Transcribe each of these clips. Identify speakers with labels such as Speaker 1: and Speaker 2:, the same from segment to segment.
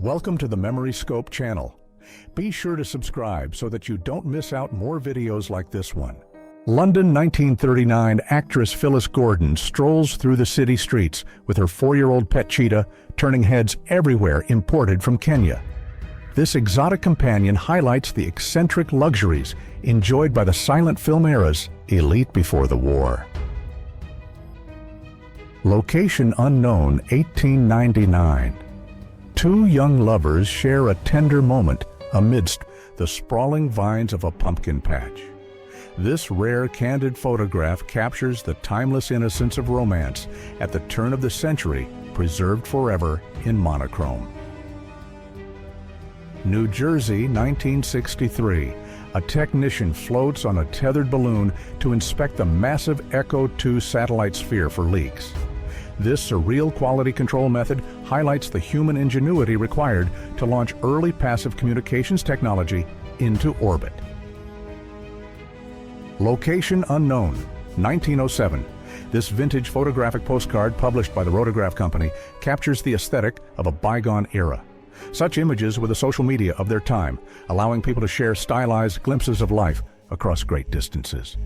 Speaker 1: Welcome to the Memory Scope channel. Be sure to subscribe so that you don't miss out more videos like this one. London 1939 actress Phyllis Gordon strolls through the city streets with her 4-year-old pet cheetah, turning heads everywhere imported from Kenya. This exotic companion highlights the eccentric luxuries enjoyed by the silent film era's elite before the war. Location unknown, 1899. Two young lovers share a tender moment amidst the sprawling vines of a pumpkin patch. This rare, candid photograph captures the timeless innocence of romance at the turn of the century, preserved forever in monochrome. New Jersey, 1963. A technician floats on a tethered balloon to inspect the massive Echo 2 satellite sphere for leaks. This surreal quality control method highlights the human ingenuity required to launch early passive communications technology into orbit. Location unknown, 1907. This vintage photographic postcard published by the Rotograph Company captures the aesthetic of a bygone era. Such images were the social media of their time, allowing people to share stylized glimpses of life across great distances.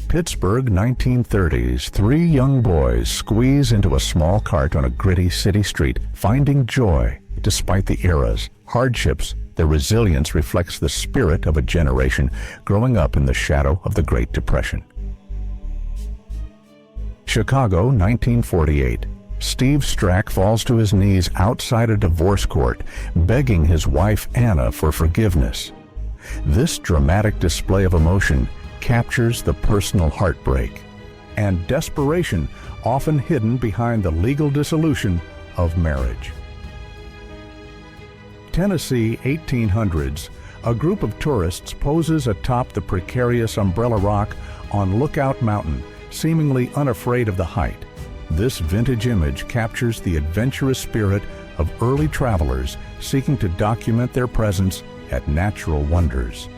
Speaker 1: Pittsburgh, 1930s. Three young boys squeeze into a small cart on a gritty city street, finding joy despite the era's hardships. Their resilience reflects the spirit of a generation growing up in the shadow of the Great Depression. Chicago, 1948. Steve Strack falls to his knees outside a divorce court, begging his wife Anna for forgiveness. This dramatic display of emotion captures the personal heartbreak and desperation often hidden behind the legal dissolution of marriage. Tennessee, 1800s. A group of tourists poses atop the precarious Umbrella Rock on Lookout Mountain, seemingly unafraid of the height. This vintage image captures the adventurous spirit of early travelers seeking to document their presence at natural wonders.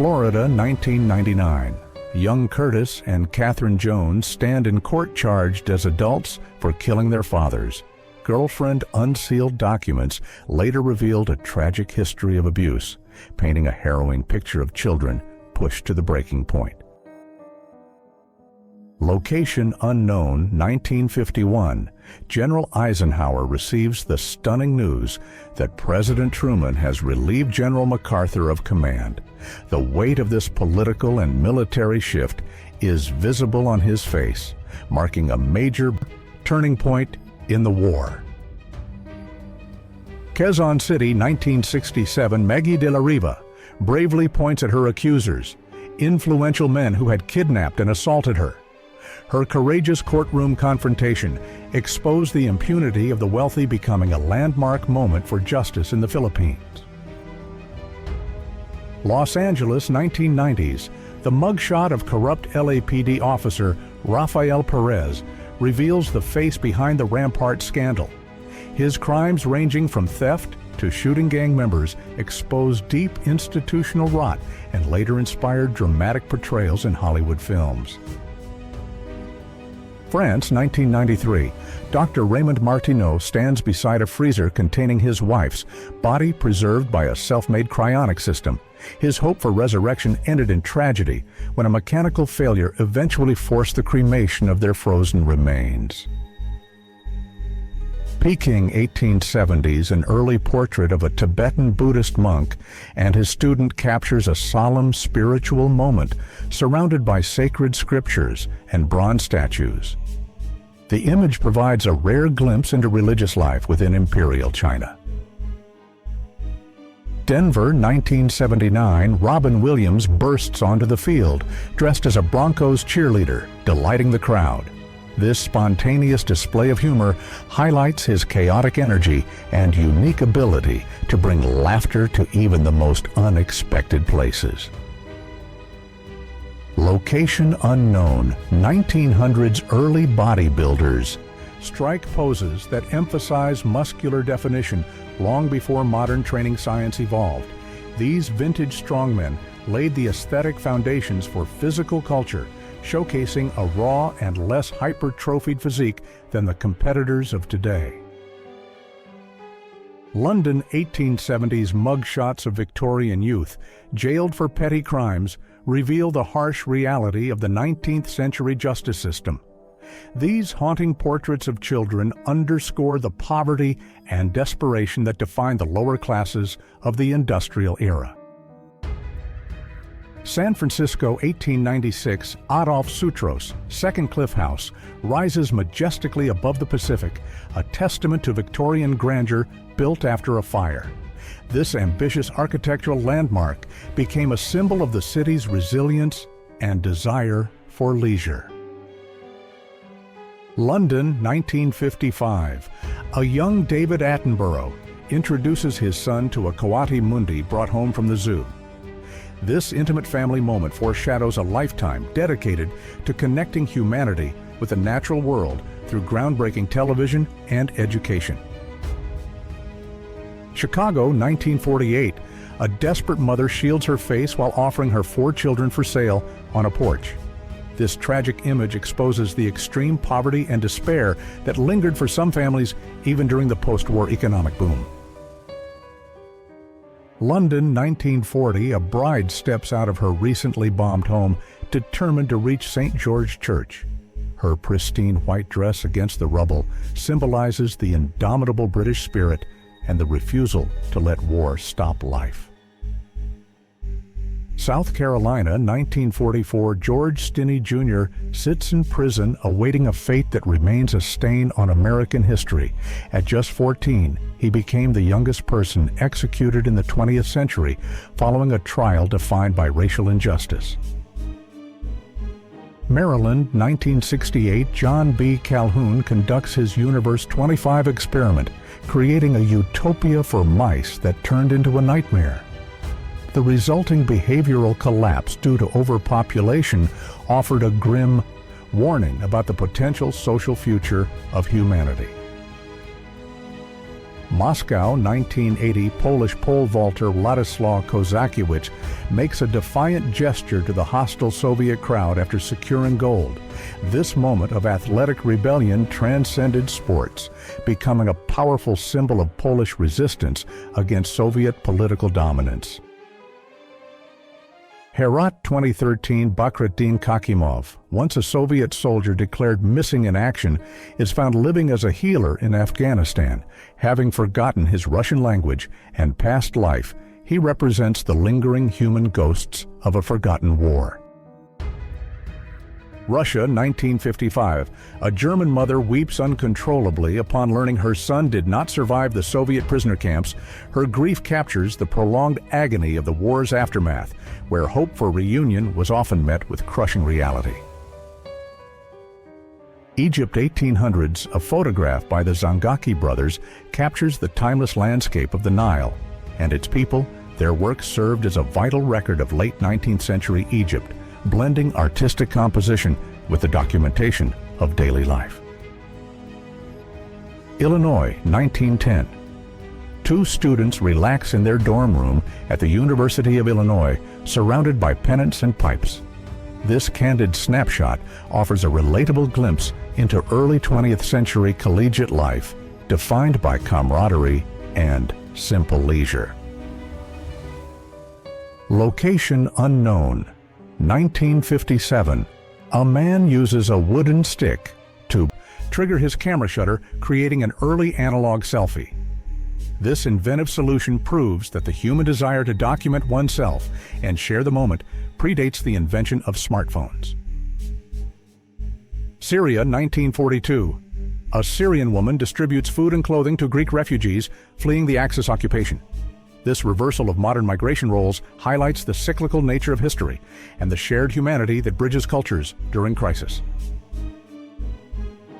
Speaker 1: Florida, 1999. Young Curtis and Catherine Jones stand in court charged as adults for killing their fathers. Girlfriend unsealed documents later revealed a tragic history of abuse, painting a harrowing picture of children pushed to the breaking point. Location unknown, 1951. General Eisenhower receives the stunning news that President Truman has relieved General MacArthur of command. The weight of this political and military shift is visible on his face, marking a major turning point in the war. Quezon City, 1967. Maggie de la Riva bravely points at her accusers, influential men who had kidnapped and assaulted her. Her courageous courtroom confrontation exposed the impunity of the wealthy, becoming a landmark moment for justice in the Philippines. Los Angeles, 1990s. The mugshot of corrupt LAPD officer Rafael Perez reveals the face behind the Rampart scandal. His crimes, ranging from theft to shooting gang members, exposed deep institutional rot and later inspired dramatic portrayals in Hollywood films. France, 1993. Dr. Raymond Martineau stands beside a freezer containing his wife's body, preserved by a self-made cryonic system. His hope for resurrection ended in tragedy when a mechanical failure eventually forced the cremation of their frozen remains. Peking, 1870s. An early portrait of a Tibetan Buddhist monk and his student captures a solemn spiritual moment surrounded by sacred scriptures and bronze statues. The image provides a rare glimpse into religious life within Imperial China. Denver, 1979. Robin Williams bursts onto the field, dressed as a Broncos cheerleader, delighting the crowd. This spontaneous display of humor highlights his chaotic energy and unique ability to bring laughter to even the most unexpected places. Location unknown, 1900s. Early bodybuilders strike poses that emphasize muscular definition long before modern training science evolved. These vintage strongmen laid the aesthetic foundations for physical culture, showcasing a raw and less hypertrophied physique than the competitors of today. London 1870s mugshots of Victorian youth, jailed for petty crimes, reveal the harsh reality of the 19th century justice system. These haunting portraits of children underscore the poverty and desperation that defined the lower classes of the industrial era. San Francisco 1896 Adolf Sutros' second cliff house rises majestically above the Pacific, a testament to Victorian grandeur built after a fire. This ambitious architectural landmark became a symbol of the city's resilience and desire for leisure. London 1955. A young David Attenborough introduces his son to a coati mundi brought home from the zoo. This intimate family moment foreshadows a lifetime dedicated to connecting humanity with the natural world through groundbreaking television and education. Chicago 1948. A desperate mother shields her face while offering her 4 children for sale on a porch. This tragic image exposes the extreme poverty and despair that lingered for some families even during the post-war economic boom. London 1940, a bride steps out of her recently bombed home, determined to reach St. George Church. Her pristine white dress against the rubble symbolizes the indomitable British spirit and the refusal to let war stop life. South Carolina, 1944, George Stinney Jr. sits in prison awaiting a fate that remains a stain on American history. At just 14, he became the youngest person executed in the 20th century following a trial defined by racial injustice. Maryland, 1968, John B. Calhoun conducts his Universe 25 experiment, creating a utopia for mice that turned into a nightmare. The resulting behavioral collapse due to overpopulation offered a grim warning about the potential social future of humanity. Moscow, 1980, Polish pole vaulter Władysław Kozakiewicz makes a defiant gesture to the hostile Soviet crowd after securing gold. This moment of athletic rebellion transcended sports, becoming a powerful symbol of Polish resistance against Soviet political dominance. Herat 2013, Bakratdin Kakimov, once a Soviet soldier declared missing in action, is found living as a healer in Afghanistan. Having forgotten his Russian language and past life, he represents the lingering human ghosts of a forgotten war. Russia, 1955. A German mother weeps uncontrollably upon learning her son did not survive the Soviet prisoner camps. Her grief captures the prolonged agony of the war's aftermath, where hope for reunion was often met with crushing reality. Egypt 1800s, a photograph by the Zangaki brothers, captures the timeless landscape of the Nile and its people. Their work served as a vital record of late 19th century Egypt, blending artistic composition with the documentation of daily life. Illinois, 1910. 2 students relax in their dorm room at the University of Illinois, surrounded by pennants and pipes. This candid snapshot offers a relatable glimpse into early 20th century collegiate life, defined by camaraderie and simple leisure. Location unknown. 1957. A man uses a wooden stick to trigger his camera shutter, creating an early analog selfie. This inventive solution proves that the human desire to document oneself and share the moment predates the invention of smartphones. Syria, 1942. A Syrian woman distributes food and clothing to Greek refugees fleeing the Axis occupation. This reversal of modern migration roles highlights the cyclical nature of history and the shared humanity that bridges cultures during crisis.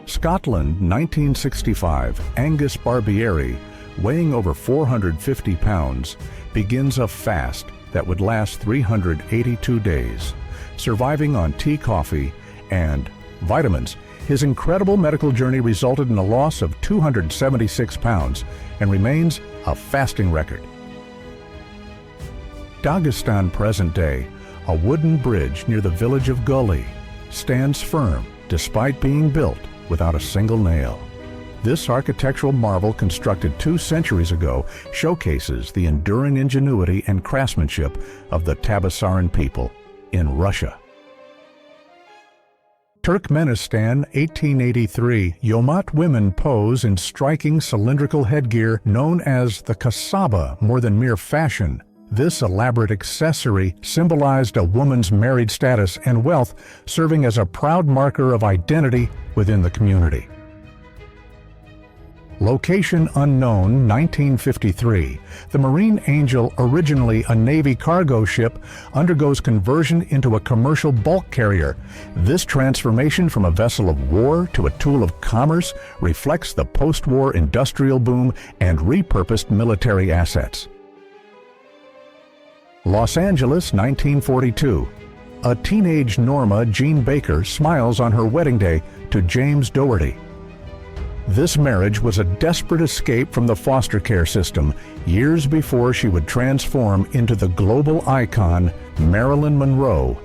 Speaker 1: Scotland, 1965. Angus Barbieri, weighing over 450 pounds, begins a fast that would last 382 days. Surviving on tea, coffee, and vitamins, his incredible medical journey resulted in a loss of 276 pounds and remains a fasting record. Dagestan present day, a wooden bridge near the village of Gully, stands firm despite being built without a single nail. This architectural marvel, constructed 2 centuries ago, showcases the enduring ingenuity and craftsmanship of the Tabasaran people in Russia. Turkmenistan, 1883. Yomat women pose in striking cylindrical headgear known as the kasaba more than mere fashion. This elaborate accessory symbolized a woman's married status and wealth, serving as a proud marker of identity within the community. Location unknown, 1953. The Marine Angel, originally a Navy cargo ship, undergoes conversion into a commercial bulk carrier. This transformation from a vessel of war to a tool of commerce reflects the post-war industrial boom and repurposed military assets. Los Angeles, 1942. A teenage Norma Jean Baker smiles on her wedding day to James Dougherty. This marriage was a desperate escape from the foster care system years before she would transform into the global icon Marilyn Monroe.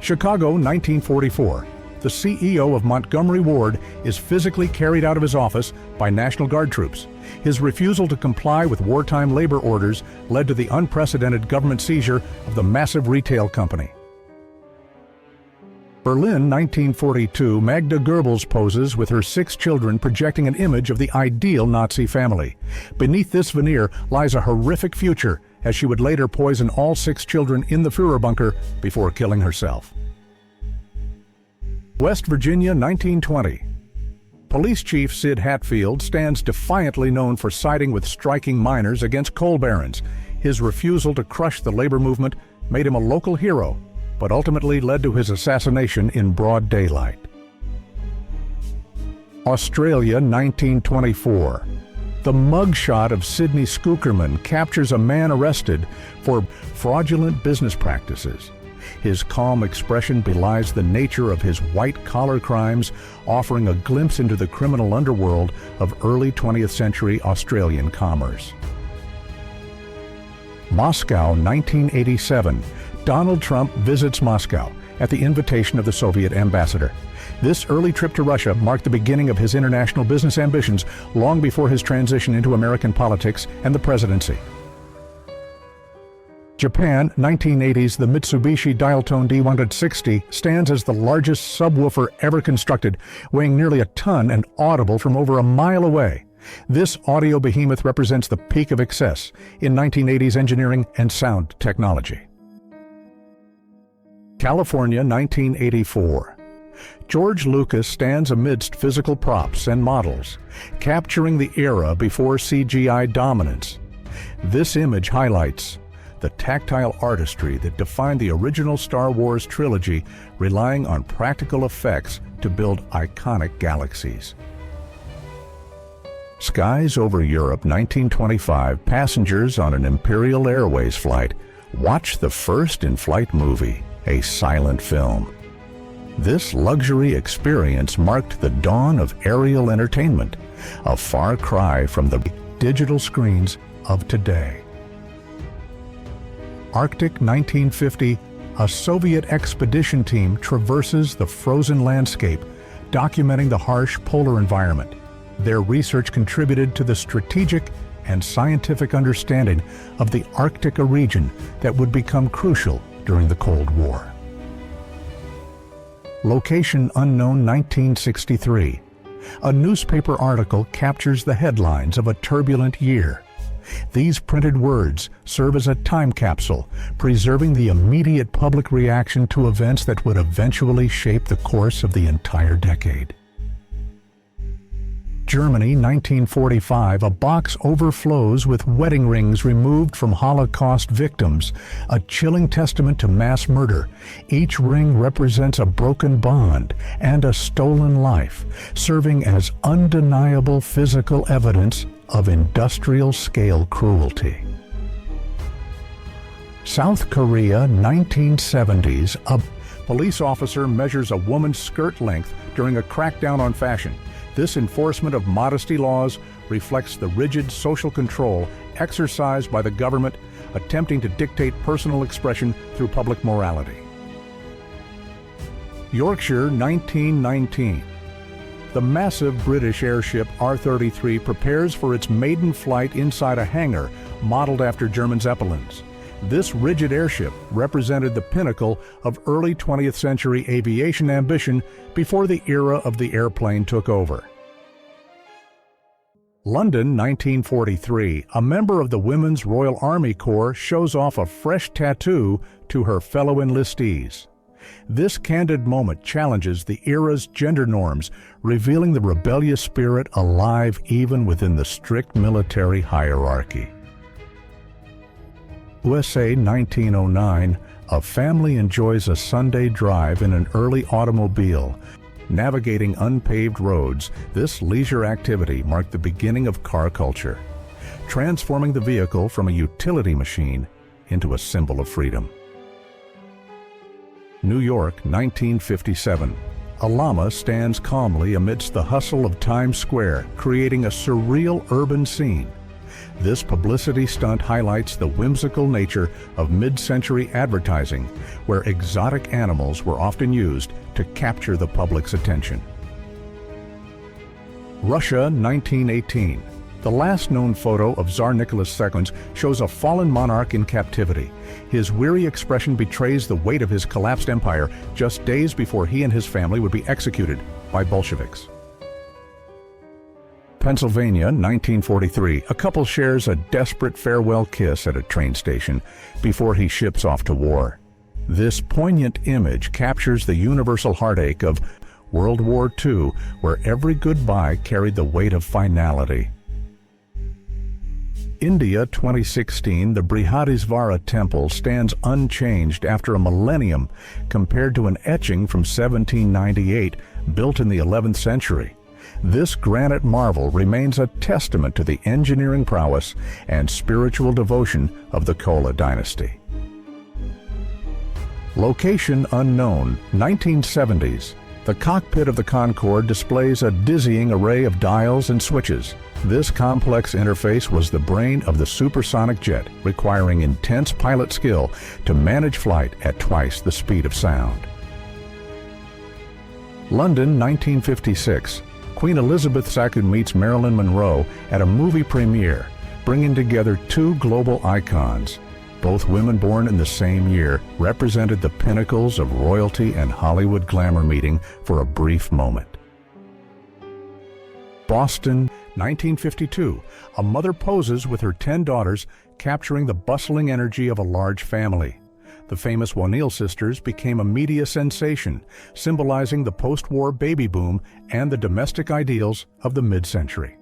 Speaker 1: Chicago, 1944. The CEO of Montgomery Ward is physically carried out of his office by National Guard troops. His refusal to comply with wartime labor orders led to the unprecedented government seizure of the massive retail company. Berlin, 1942. Magda Goebbels poses with her 6 children, projecting an image of the ideal Nazi family. Beneath this veneer lies a horrific future, as she would later poison all 6 children in the Führer bunker before killing herself. West Virginia, 1920. Police Chief Sid Hatfield stands defiantly known for siding with striking miners against coal barons. His refusal to crush the labor movement made him a local hero, but ultimately led to his assassination in broad daylight. Australia, 1924. The mugshot of Sidney Skookerman captures a man arrested for fraudulent business practices. His calm expression belies the nature of his white-collar crimes, offering a glimpse into the criminal underworld of early 20th century Australian commerce. Moscow, 1987. Donald Trump visits Moscow at the invitation of the Soviet ambassador. This early trip to Russia marked the beginning of his international business ambitions long before his transition into American politics and the presidency. Japan, 1980s. The Mitsubishi Dialtone D160 stands as the largest subwoofer ever constructed, weighing nearly a ton and audible from over a mile away. This audio behemoth represents the peak of excess in 1980s engineering and sound technology. California, 1984. George Lucas stands amidst physical props and models, capturing the era before CGI dominance. This image highlights the tactile artistry that defined the original Star Wars trilogy, relying on practical effects to build iconic galaxies. Skies over Europe, 1925. Passengers on an Imperial Airways flight watch the first in-flight movie, a silent film. This luxury experience marked the dawn of aerial entertainment, a far cry from the digital screens of today. Arctic, 1950. A Soviet expedition team traverses the frozen landscape, documenting the harsh polar environment. Their research contributed to the strategic and scientific understanding of the Arctic, a region that would become crucial during the Cold War. Location unknown, 1963. A newspaper article captures the headlines of a turbulent year. These printed words serve as a time capsule, preserving the immediate public reaction to events that would eventually shape the course of the entire decade. Germany, 1945. A box overflows with wedding rings removed from Holocaust victims, a chilling testament to mass murder. Each ring represents a broken bond and a stolen life, serving as undeniable physical evidence of industrial-scale cruelty. South Korea, 1970s. A police officer measures a woman's skirt length during a crackdown on fashion. This enforcement of modesty laws reflects the rigid social control exercised by the government, attempting to dictate personal expression through public morality. Yorkshire, 1919. The massive British airship R-33 prepares for its maiden flight inside a hangar modeled after German Zeppelins. This rigid airship represented the pinnacle of early 20th century aviation ambition before the era of the airplane took over. London, 1943. A member of the Women's Royal Army Corps shows off a fresh tattoo to her fellow enlistees. This candid moment challenges the era's gender norms, revealing the rebellious spirit alive even within the strict military hierarchy. USA, 1909. A family enjoys a Sunday drive in an early automobile. Navigating unpaved roads, this leisure activity marked the beginning of car culture, transforming the vehicle from a utility machine into a symbol of freedom. New York, 1957. A llama stands calmly amidst the hustle of Times Square, creating a surreal urban scene. This publicity stunt highlights the whimsical nature of mid-century advertising, where exotic animals were often used to capture the public's attention. Russia, 1918. The last known photo of Tsar Nicholas II shows a fallen monarch in captivity. His weary expression betrays the weight of his collapsed empire just days before he and his family would be executed by Bolsheviks. Pennsylvania, 1943. A couple shares a desperate farewell kiss at a train station before he ships off to war. This poignant image captures the universal heartache of World War II, where every goodbye carried the weight of finality. India, 2016. The Brihadisvara temple stands unchanged after a millennium compared to an etching from 1798 built in the 11th century. This granite marvel remains a testament to the engineering prowess and spiritual devotion of the Chola dynasty. Location unknown, 1970s. The cockpit of the Concorde displays a dizzying array of dials and switches. This complex interface was the brain of the supersonic jet, requiring intense pilot skill to manage flight at twice the speed of sound. London, 1956. Queen Elizabeth II meets Marilyn Monroe at a movie premiere, bringing together two global icons. Both women born in the same year represented the pinnacles of royalty and Hollywood glamour meeting for a brief moment. Boston, 1952. A mother poses with her 10 daughters, capturing the bustling energy of a large family. The famous O'Neill sisters became a media sensation, symbolizing the post-war baby boom and the domestic ideals of the mid-century.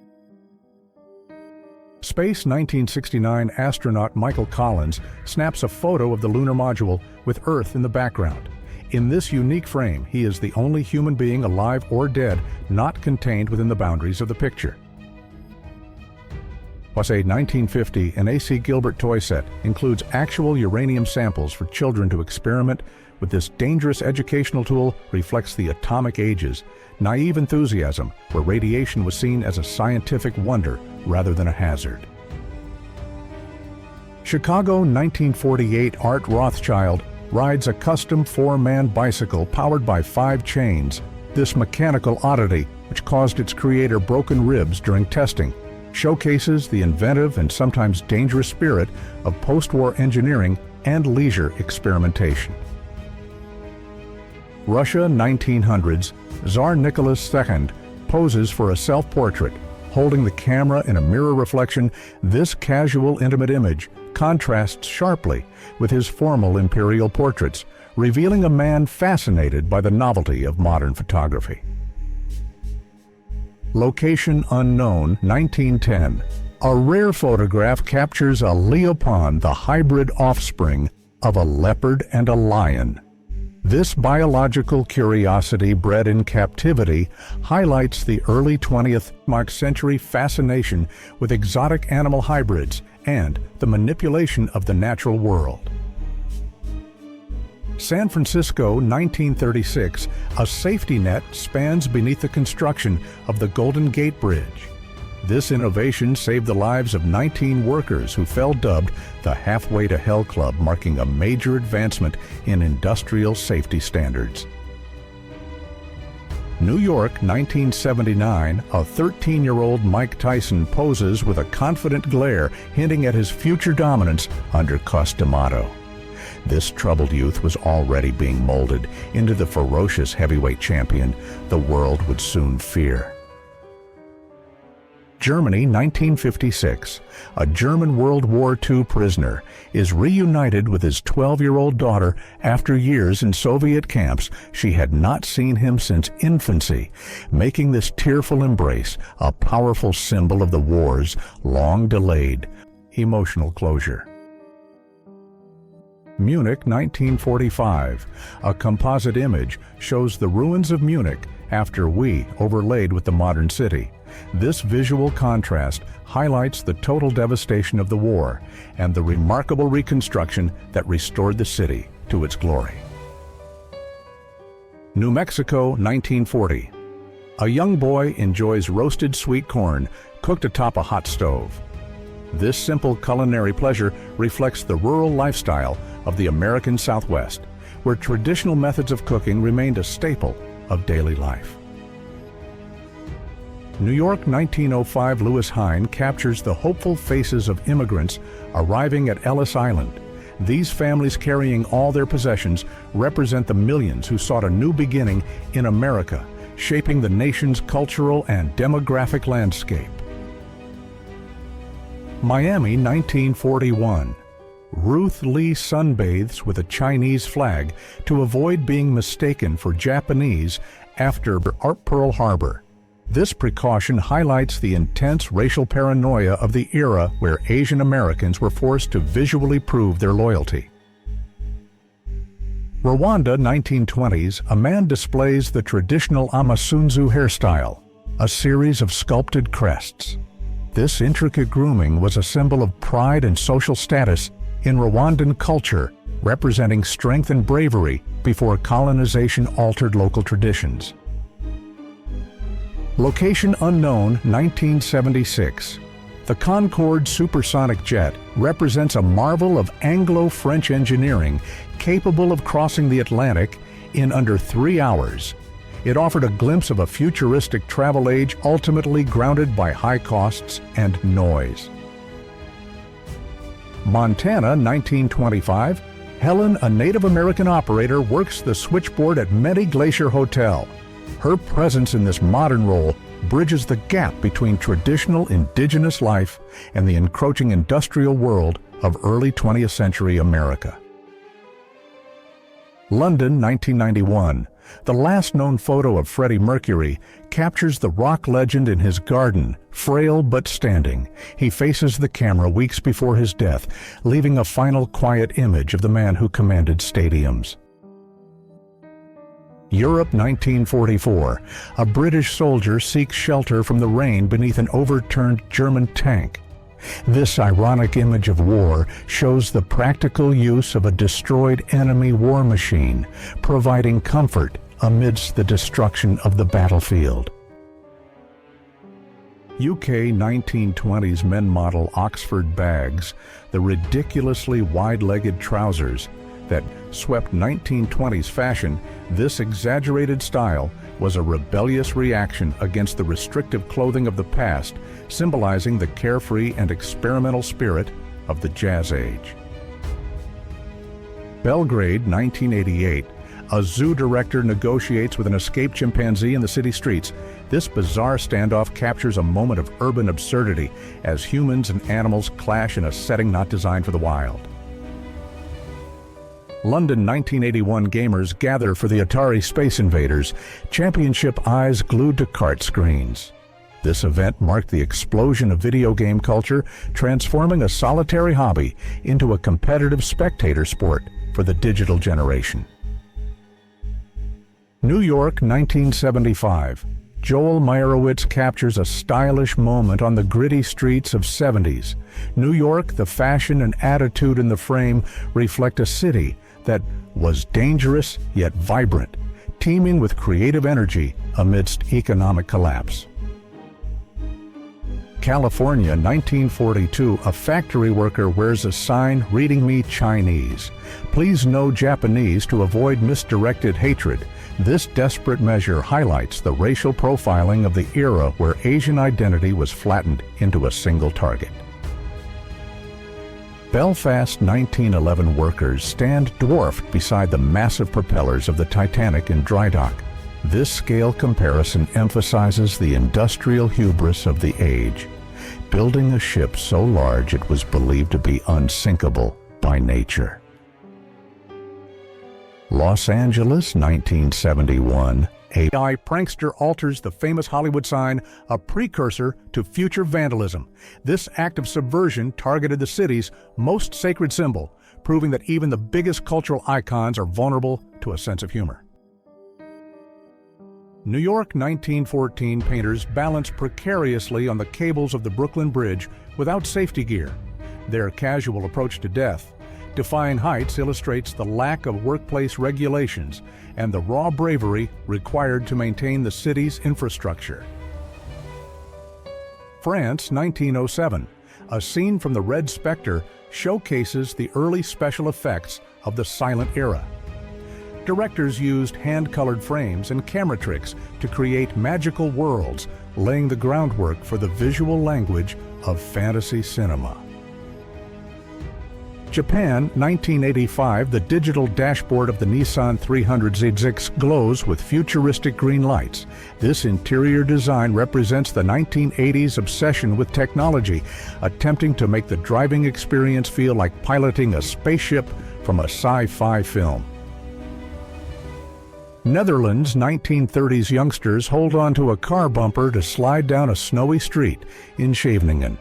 Speaker 1: Space, 1969. Astronaut Michael Collins snaps a photo of the lunar module with Earth in the background. In this unique frame, he is the only human being alive or dead not contained within the boundaries of the picture. Was a 1950, an A.C. Gilbert toy set includes actual uranium samples for children to experiment with. This dangerous educational tool reflects the atomic ages, naive enthusiasm where radiation was seen as a scientific wonder rather than a hazard. Chicago, 1948. Art Rothschild rides a custom 4-man bicycle powered by 5 chains. This mechanical oddity, which caused its creator broken ribs during testing, showcases the inventive and sometimes dangerous spirit of post-war engineering and leisure experimentation. Russia, 1900s. Tsar Nicholas II poses for a self-portrait, holding the camera in a mirror reflection. This casual, intimate image contrasts sharply with his formal imperial portraits, revealing a man fascinated by the novelty of modern photography. Location unknown, 1910. A rare photograph captures a leopard, the hybrid offspring of a leopard and a lion. This biological curiosity bred in captivity highlights the early 20th century fascination with exotic animal hybrids and the manipulation of the natural world. San Francisco, 1936. A safety net spans beneath the construction of the Golden Gate Bridge. This innovation saved the lives of 19 workers who fell, dubbed the Halfway to Hell Club, marking a major advancement in industrial safety standards. New York, 1979, a 13-year-old Mike Tyson poses with a confident glare hinting at his future dominance under Costamato. This troubled youth was already being molded into the ferocious heavyweight champion the world would soon fear. Germany, 1956. A German World War II prisoner is reunited with his 12-year-old daughter after years in Soviet camps. She had not seen him since infancy, making this tearful embrace a powerful symbol of the war's long-delayed emotional closure. Munich, 1945. A composite image shows the ruins of Munich after we overlaid with the modern city. This visual contrast highlights the total devastation of the war and the remarkable reconstruction that restored the city to its glory. New Mexico, 1940. A young boy enjoys roasted sweet corn cooked atop a hot stove. This simple culinary pleasure reflects the rural lifestyle of the American Southwest, where traditional methods of cooking remained a staple of daily life. New York, 1905. Lewis Hine captures the hopeful faces of immigrants arriving at Ellis Island. These families, carrying all their possessions, represent the millions who sought a new beginning in America, shaping the nation's cultural and demographic landscape. Miami, 1941. Ruth Lee sunbathes with a Chinese flag to avoid being mistaken for Japanese after Pearl Harbor. This precaution highlights the intense racial paranoia of the era where Asian Americans were forced to visually prove their loyalty. Rwanda, 1920s. A man displays the traditional Amasunzu hairstyle, a series of sculpted crests. This intricate grooming was a symbol of pride and social status in Rwandan culture, representing strength and bravery before colonization altered local traditions. Location unknown, 1976. The Concorde supersonic jet represents a marvel of Anglo-French engineering capable of crossing the Atlantic in under 3 hours. It offered a glimpse of a futuristic travel age ultimately grounded by high costs and noise. Montana, 1925. Helen, a Native American operator, works the switchboard at Many Glacier Hotel. Her presence in this modern role bridges the gap between traditional indigenous life and the encroaching industrial world of early 20th century America. London, 1991. The last known photo of Freddie Mercury captures the rock legend in his garden, frail but standing. He faces the camera weeks before his death, leaving a final quiet image of the man who commanded stadiums. Europe, 1944. A British soldier seeks shelter from the rain beneath an overturned German tank. This ironic image of war shows the practical use of a destroyed enemy war machine, providing comfort amidst the destruction of the battlefield. UK 1920s men model Oxford bags, the ridiculously wide-legged trousers that swept 1920s fashion. This exaggerated style was a rebellious reaction against the restrictive clothing of the past, symbolizing the carefree and experimental spirit of the Jazz Age. Belgrade, 1988. A zoo director negotiates with an escaped chimpanzee in the city streets. This bizarre standoff captures a moment of urban absurdity as humans and animals clash in a setting not designed for the wild. London, 1981. Gamers gather for the Atari Space Invaders, championship eyes glued to cart screens. This event marked the explosion of video game culture, transforming a solitary hobby into a competitive spectator sport for the digital generation. New York, 1975. Joel Meyerowitz captures a stylish moment on the gritty streets of 70s. New York, the fashion and attitude in the frame reflect a city that was dangerous yet vibrant, teeming with creative energy amidst economic collapse. California, 1942, a factory worker wears a sign reading "Me Chinese. Please no Japanese" to avoid misdirected hatred. This desperate measure highlights the racial profiling of the era where Asian identity was flattened into a single target. Belfast 1911 workers stand dwarfed beside the massive propellers of the Titanic in dry dock. This scale comparison emphasizes the industrial hubris of the age, building a ship so large it was believed to be unsinkable by nature. Los Angeles, 1971. AI prankster alters the famous Hollywood sign, a precursor to future vandalism. This act of subversion targeted the city's most sacred symbol, proving that even the biggest cultural icons are vulnerable to a sense of humor. New York 1914 painters balance precariously on the cables of the Brooklyn Bridge without safety gear. Their casual approach to death, defying heights, illustrates the lack of workplace regulations and the raw bravery required to maintain the city's infrastructure. France 1907. A scene from The Red Spectre showcases the early special effects of the silent era. Directors used hand-colored frames and camera tricks to create magical worlds, laying the groundwork for the visual language of fantasy cinema. Japan, 1985, the digital dashboard of the Nissan 300 ZX glows with futuristic green lights. This interior design represents the 1980s obsession with technology, attempting to make the driving experience feel like piloting a spaceship from a sci-fi film. Netherlands, 1930s youngsters hold onto a car bumper to slide down a snowy street in Scheveningen.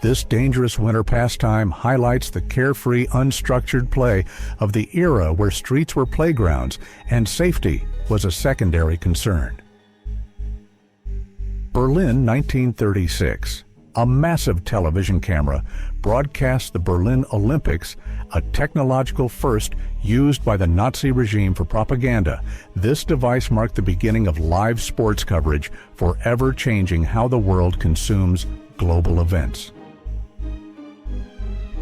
Speaker 1: This dangerous winter pastime highlights the carefree, unstructured play of the era where streets were playgrounds and safety was a secondary concern. Berlin, 1936. A massive television camera broadcasts the Berlin Olympics, a technological first used by the Nazi regime for propaganda. This device marked the beginning of live sports coverage, forever changing how the world consumes global events.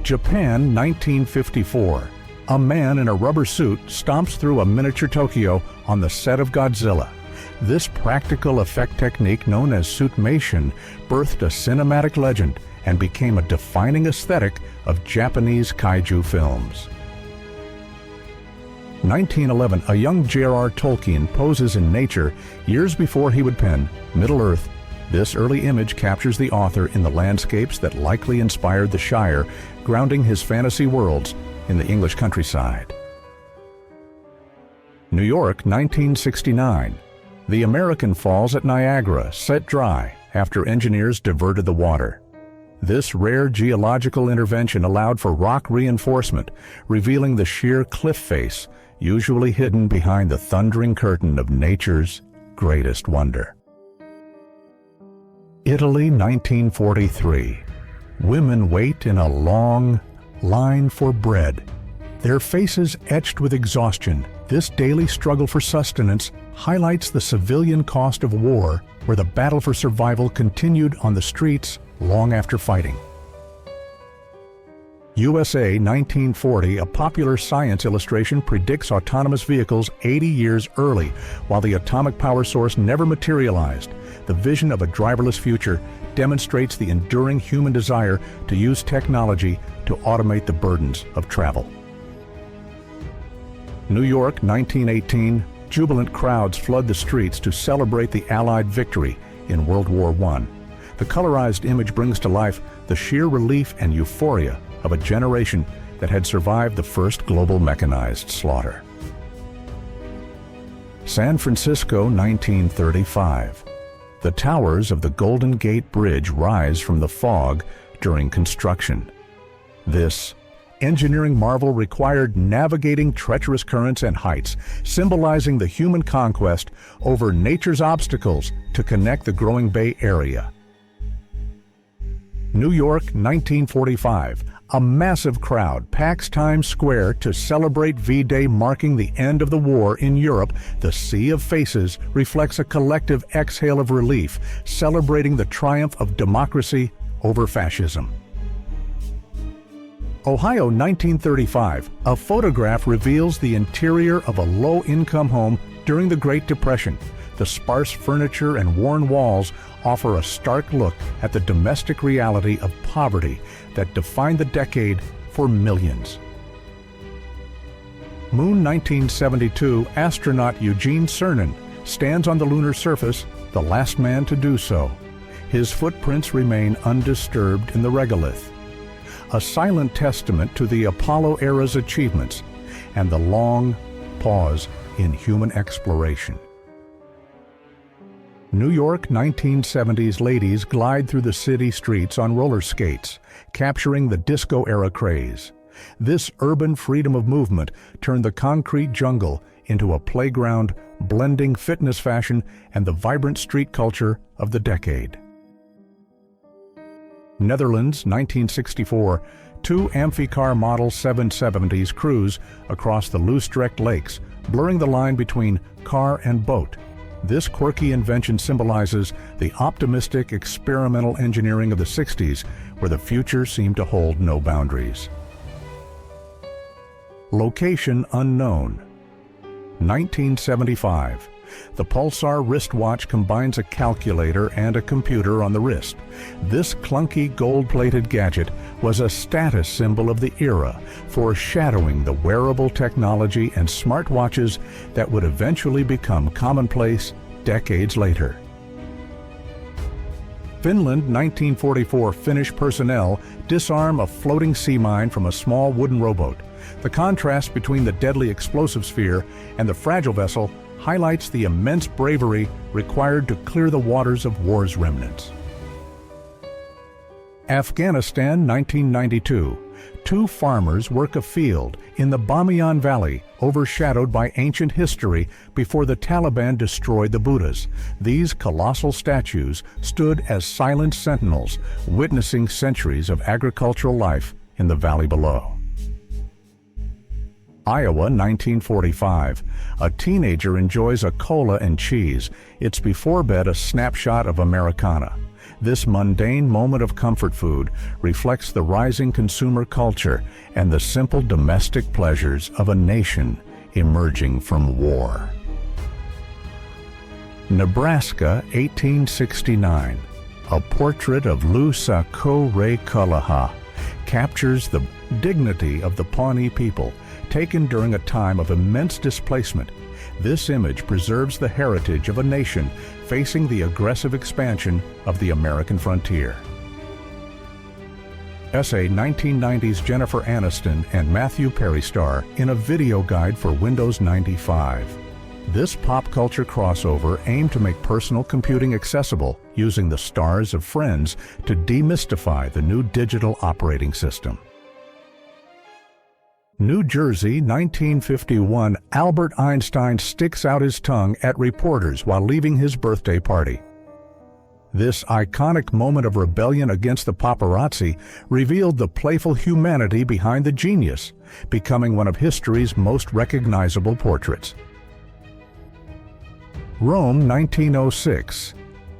Speaker 1: Japan, 1954. A man in a rubber suit stomps through a miniature Tokyo on the set of Godzilla. This practical effect technique, known as suitmation, birthed a cinematic legend and became a defining aesthetic of Japanese kaiju films. 1911, a young J.R.R. Tolkien poses in nature years before he would pen Middle-earth. This early image captures the author in the landscapes that likely inspired the Shire, grounding his fantasy worlds in the English countryside. New York, 1969. The American Falls at Niagara set dry after engineers diverted the water. This rare geological intervention allowed for rock reinforcement, revealing the sheer cliff face, usually hidden behind the thundering curtain of nature's greatest wonder. Italy, 1943. Women wait in a long line for bread, their faces etched with exhaustion. This daily struggle for sustenance highlights the civilian cost of war, where the battle for survival continued on the streets long after fighting. USA, 1940, a popular science illustration predicts autonomous vehicles 80 years early. While the atomic power source never materialized, the vision of a driverless future demonstrates the enduring human desire to use technology to automate the burdens of travel. New York, 1918, jubilant crowds flood the streets to celebrate the Allied victory in World War I. The colorized image brings to life the sheer relief and euphoria of a generation that had survived the first global mechanized slaughter. San Francisco, 1935. The towers of the Golden Gate Bridge rise from the fog during construction. This engineering marvel required navigating treacherous currents and heights, symbolizing the human conquest over nature's obstacles to connect the growing Bay Area. New York, 1945. A massive crowd packs Times Square to celebrate V-Day, marking the end of the war in Europe. The sea of faces reflects a collective exhale of relief, celebrating the triumph of democracy over fascism. Ohio, 1935. A photograph reveals the interior of a low-income home during the Great Depression. The sparse furniture and worn walls offer a stark look at the domestic reality of poverty that defined the decade for millions. Moon, 1972. Astronaut Eugene Cernan stands on the lunar surface, the last man to do so. His footprints remain undisturbed in the regolith, a silent testament to the Apollo era's achievements and the long pause in human exploration. New York, 1970s. Ladies glide through the city streets on roller skates, capturing the disco-era craze. This urban freedom of movement turned the concrete jungle into a playground, blending fitness fashion and the vibrant street culture of the decade. Netherlands, 1964. Two Amphicar Model 770s cruise across the Loosdrecht Lakes, blurring the line between car and boat. This quirky invention symbolizes the optimistic experimental engineering of the 60s, where the future seemed to hold no boundaries. Location unknown. 1975. The Pulsar wristwatch combines a calculator and a computer on the wrist. This clunky gold-plated gadget was a status symbol of the era, foreshadowing the wearable technology and smartwatches that would eventually become commonplace decades later. Finland, 1944. Finnish personnel disarm a floating sea mine from a small wooden rowboat. The contrast between the deadly explosive sphere and the fragile vessel highlights the immense bravery required to clear the waters of war's remnants. Afghanistan, 1992. Two farmers work a field in the Bamiyan Valley, overshadowed by ancient history before the Taliban destroyed the Buddhas. These colossal statues stood as silent sentinels, witnessing centuries of agricultural life in the valley below. Iowa, 1945. A teenager enjoys a cola and cheese. It's before bed a snapshot of Americana. This mundane moment of comfort food reflects the rising consumer culture and the simple domestic pleasures of a nation emerging from war. Nebraska, 1869. A portrait of Lusako Ray Kalaha captures the dignity of the Pawnee people, taken during a time of immense displacement. This image preserves the heritage of a nation facing the aggressive expansion of the American frontier. Essay, 1990's Jennifer Aniston and Matthew Perry star in a video guide for Windows 95. This pop culture crossover aimed to make personal computing accessible, using the stars of Friends to demystify the new digital operating system. New Jersey, 1951. Albert Einstein sticks out his tongue at reporters while leaving his birthday party. This iconic moment of rebellion against the paparazzi revealed the playful humanity behind the genius, becoming one of history's most recognizable portraits. Rome, 1906.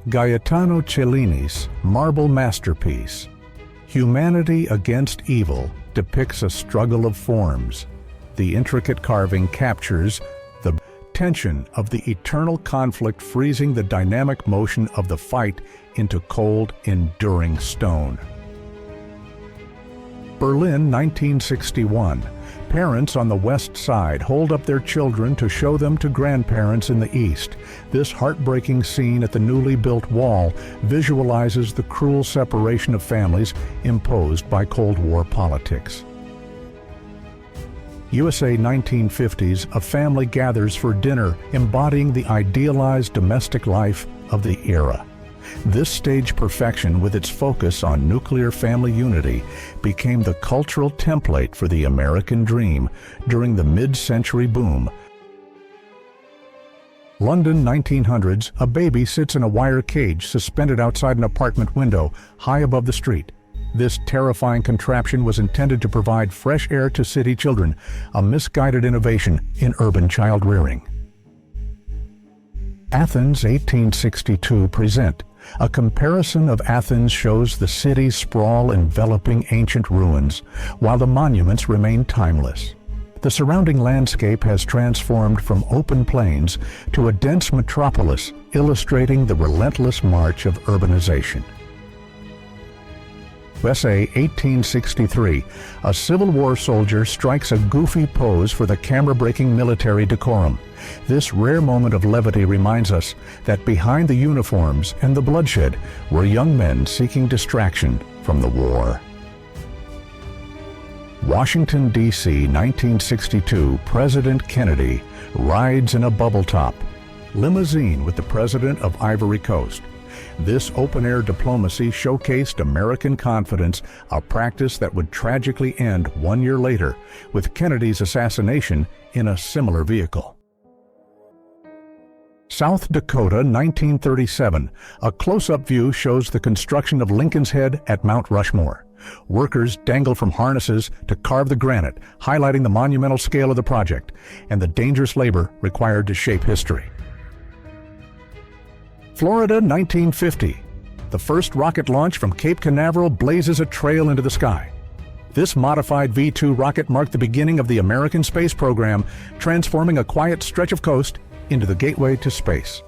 Speaker 1: Gaetano Cellini's marble masterpiece, Humanity Against Evil, depicts a struggle of forms. The intricate carving captures the tension of the eternal conflict, freezing the dynamic motion of the fight into cold, enduring stone. Berlin, 1961. Parents on the west side hold up their children to show them to grandparents in the east. This heartbreaking scene at the newly built wall visualizes the cruel separation of families imposed by Cold War politics. USA, 1950s. A family gathers for dinner, embodying the idealized domestic life of the era. This stage perfection, with its focus on nuclear family unity, became the cultural template for the American dream during the mid-century boom. London, 1900s. A baby sits in a wire cage suspended outside an apartment window high above the street. This terrifying contraption was intended to provide fresh air to city children, a misguided innovation in urban child rearing. Athens 1862 present. A comparison of Athens shows the city's sprawl enveloping ancient ruins, while the monuments remain timeless. The surrounding landscape has transformed from open plains to a dense metropolis, illustrating the relentless march of urbanization. USA 1863, a Civil War soldier strikes a goofy pose for the camera-breaking military decorum. This rare moment of levity reminds us that behind the uniforms and the bloodshed were young men seeking distraction from the war. Washington, D.C., 1962, President Kennedy rides in a bubble top limousine with the President of Ivory Coast. This open-air diplomacy showcased American confidence, a practice that would tragically end 1 year later with Kennedy's assassination in a similar vehicle. South Dakota, 1937, a close-up view shows the construction of Lincoln's Head at Mount Rushmore. Workers dangle from harnesses to carve the granite, highlighting the monumental scale of the project and the dangerous labor required to shape history. Florida, 1950. The first rocket launch from Cape Canaveral blazes a trail into the sky. This modified V-2 rocket marked the beginning of the American space program, transforming a quiet stretch of coast into the gateway to space.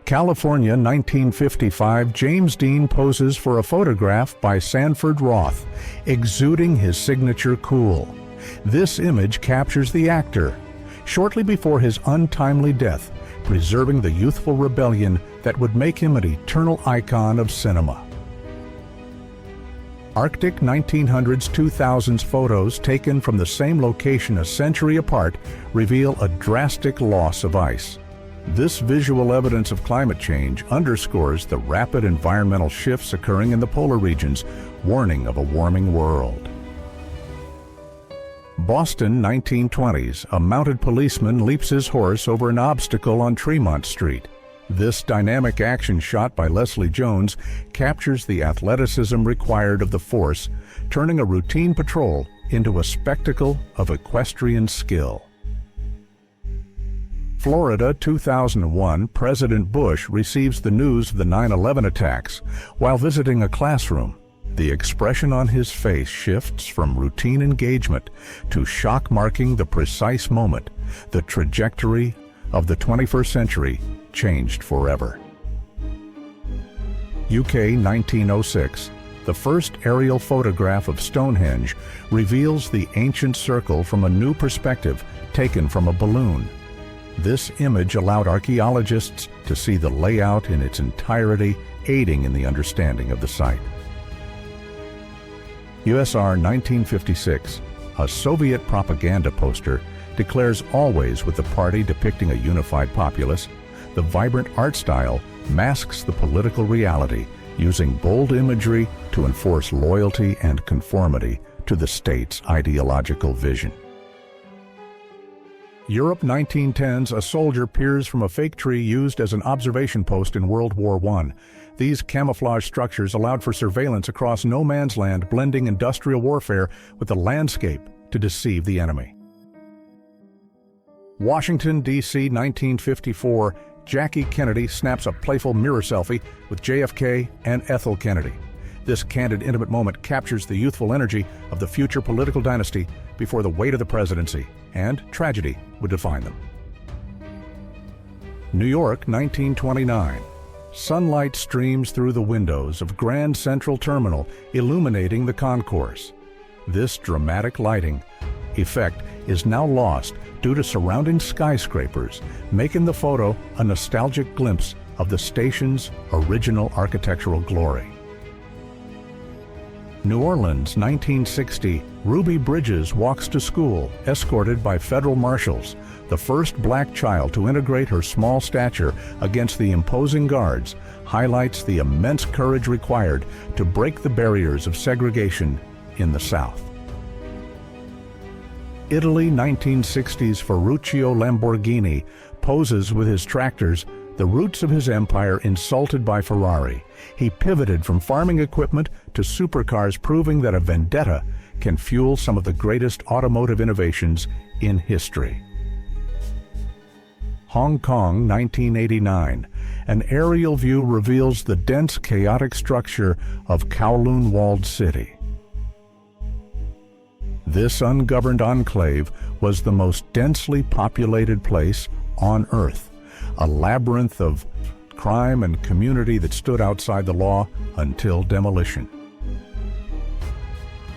Speaker 1: California, 1955, James Dean poses for a photograph by Sanford Roth, exuding his signature cool. This image captures the actor shortly before his untimely death, preserving the youthful rebellion that would make him an eternal icon of cinema. Arctic 1900s-2000s photos taken from the same location a century apart reveal a drastic loss of ice. This visual evidence of climate change underscores the rapid environmental shifts occurring in the polar regions, warning of a warming world. Boston, 1920s, a mounted policeman leaps his horse over an obstacle on Tremont Street. This dynamic action shot by Leslie Jones captures the athleticism required of the force, turning a routine patrol into a spectacle of equestrian skill. Florida, 2001, President Bush receives the news of the 9/11 attacks while visiting a classroom. The expression on his face shifts from routine engagement to shock, marking the precise moment the trajectory of the 21st century changed forever. UK, 1906. The first aerial photograph of Stonehenge reveals the ancient circle from a new perspective taken from a balloon. This image allowed archaeologists to see the layout in its entirety, aiding in the understanding of the site. USR, 1956. A Soviet propaganda poster declares always with the party depicting a unified populace. The vibrant art style masks the political reality, using bold imagery to enforce loyalty and conformity to the state's ideological vision. Europe, 1910s, a soldier peers from a fake tree used as an observation post in World War I. These camouflage structures allowed for surveillance across no man's land, blending industrial warfare with the landscape to deceive the enemy. Washington, D.C., 1954, Jackie Kennedy snaps a playful mirror selfie with JFK and Ethel Kennedy. This candid, intimate moment captures the youthful energy of the future political dynasty before the weight of the presidency and tragedy would define them. New York, 1929. Sunlight streams through the windows of Grand Central Terminal, illuminating the concourse. This dramatic lighting effect is now lost due to surrounding skyscrapers, making the photo a nostalgic glimpse of the station's original architectural glory. New Orleans, 1960, Ruby Bridges walks to school, escorted by federal marshals, the first black child to integrate her small stature against the imposing guards, highlights the immense courage required to break the barriers of segregation in the South. Italy, 1960s, Ferruccio Lamborghini poses with his tractors, the the roots of his empire insulted by Ferrari, he pivoted from farming equipment to supercars, proving that a vendetta can fuel some of the greatest automotive innovations in history. Hong Kong, 1989. An aerial view reveals the dense, chaotic structure of Kowloon Walled City. This ungoverned enclave was the most densely populated place on Earth, a labyrinth of crime and community that stood outside the law until demolition.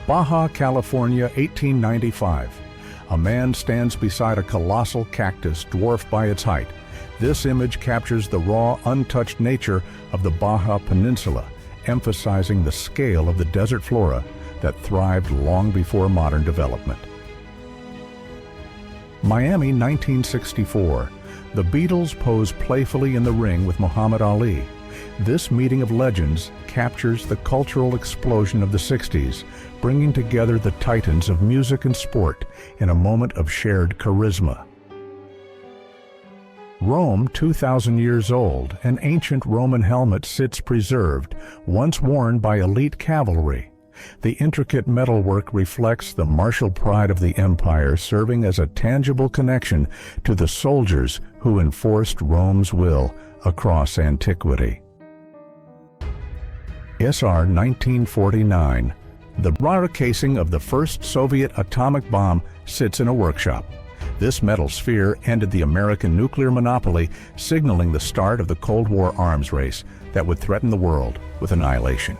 Speaker 1: Baja California, 1895. A man stands beside a colossal cactus dwarfed by its height. This image captures the raw, untouched nature of the Baja Peninsula, emphasizing the scale of the desert flora that thrived long before modern development. Miami, 1964. The Beatles pose playfully in the ring with Muhammad Ali. This meeting of legends captures the cultural explosion of the 60s, bringing together the titans of music and sport in a moment of shared charisma. Rome, 2,000 years old. An ancient Roman helmet sits preserved, once worn by elite cavalry. The intricate metalwork reflects the martial pride of the empire, serving as a tangible connection to the soldiers who enforced Rome's will across antiquity. SR 1949. The rare casing of the first Soviet atomic bomb sits in a workshop. This metal sphere ended the American nuclear monopoly, signaling the start of the Cold War arms race that would threaten the world with annihilation.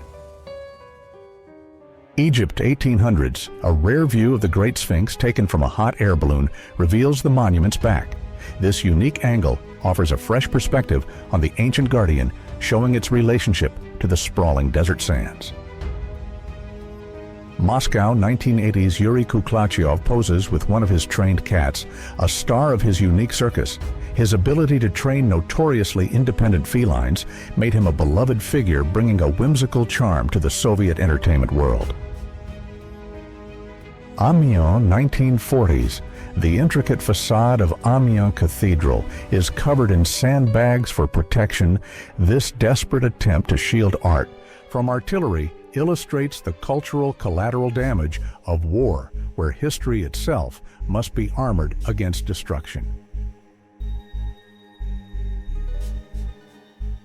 Speaker 1: Egypt, 1800s. A rare view of the Great Sphinx taken from a hot air balloon reveals the monument's back. This unique angle offers a fresh perspective on the ancient guardian, showing its relationship to the sprawling desert sands. Moscow, 1980s. Yuri Kuklachev poses with one of his trained cats, a star of his unique circus. His ability to train notoriously independent felines made him a beloved figure, bringing a whimsical charm to the Soviet entertainment world. Amiens, 1940s. The intricate facade of Amiens Cathedral is covered in sandbags for protection. This desperate attempt to shield art from artillery illustrates the cultural collateral damage of war, where history itself must be armored against destruction.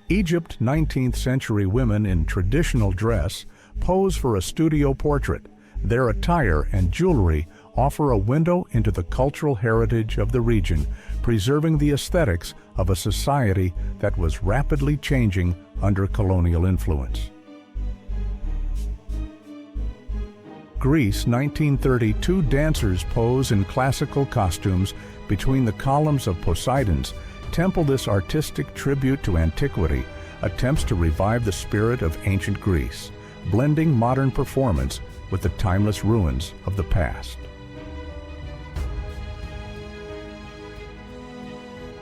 Speaker 1: Egypt, 19th century. Women in traditional dress pose for a studio portrait. Their attire and jewelry offer a window into the cultural heritage of the region, preserving the aesthetics of a society that was rapidly changing under colonial influence. Greece, 1930. Two dancers pose in classical costumes between the columns of Poseidon's temple. This artistic tribute to antiquity attempts to revive the spirit of ancient Greece, blending modern performance with the timeless ruins of the past.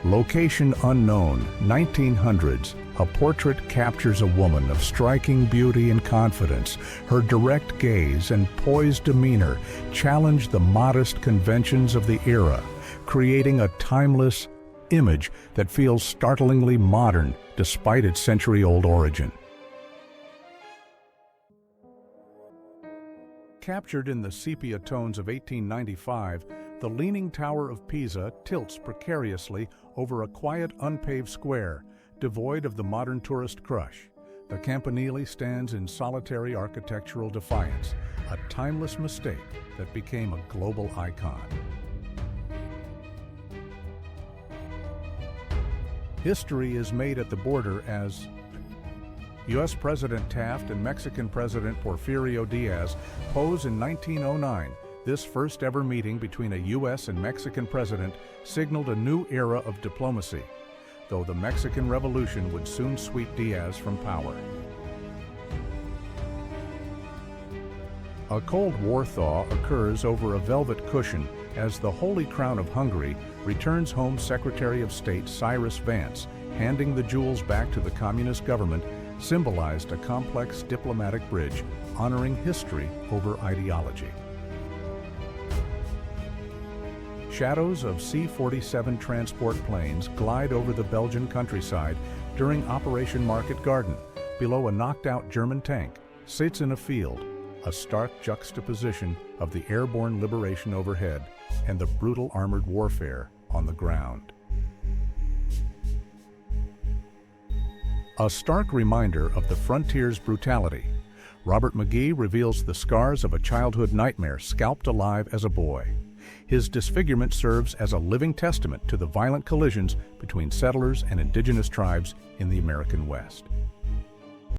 Speaker 1: Location unknown, 1900s. A portrait captures a woman of striking beauty and confidence. Her direct gaze and poised demeanor challenge the modest conventions of the era, creating a timeless image that feels startlingly modern despite its century-old origin. Captured in the sepia tones of 1895, the Leaning Tower of Pisa tilts precariously over a quiet, unpaved square, devoid of the modern tourist crush. The campanile stands in solitary architectural defiance, a timeless mistake that became a global icon. History is made at the border as U.S. President Taft and Mexican President Porfirio Diaz pose in 1909. This first ever meeting between a U.S. and Mexican president signaled a new era of diplomacy, though the Mexican Revolution would soon sweep Diaz from power. A Cold War thaw occurs over a velvet cushion as the Holy Crown of Hungary returns home Secretary of State Cyrus Vance. Handing the jewels back to the communist government symbolized a complex diplomatic bridge, honoring history over ideology. Shadows of C-47 transport planes glide over the Belgian countryside during Operation Market Garden. Below a knocked-out German tank sits in a field, a stark juxtaposition of the airborne liberation overhead and the brutal armored warfare on the ground. A stark reminder of the frontier's brutality, Robert McGee reveals the scars of a childhood nightmare scalped alive as a boy. His disfigurement serves as a living testament to the violent collisions between settlers and indigenous tribes in the American West.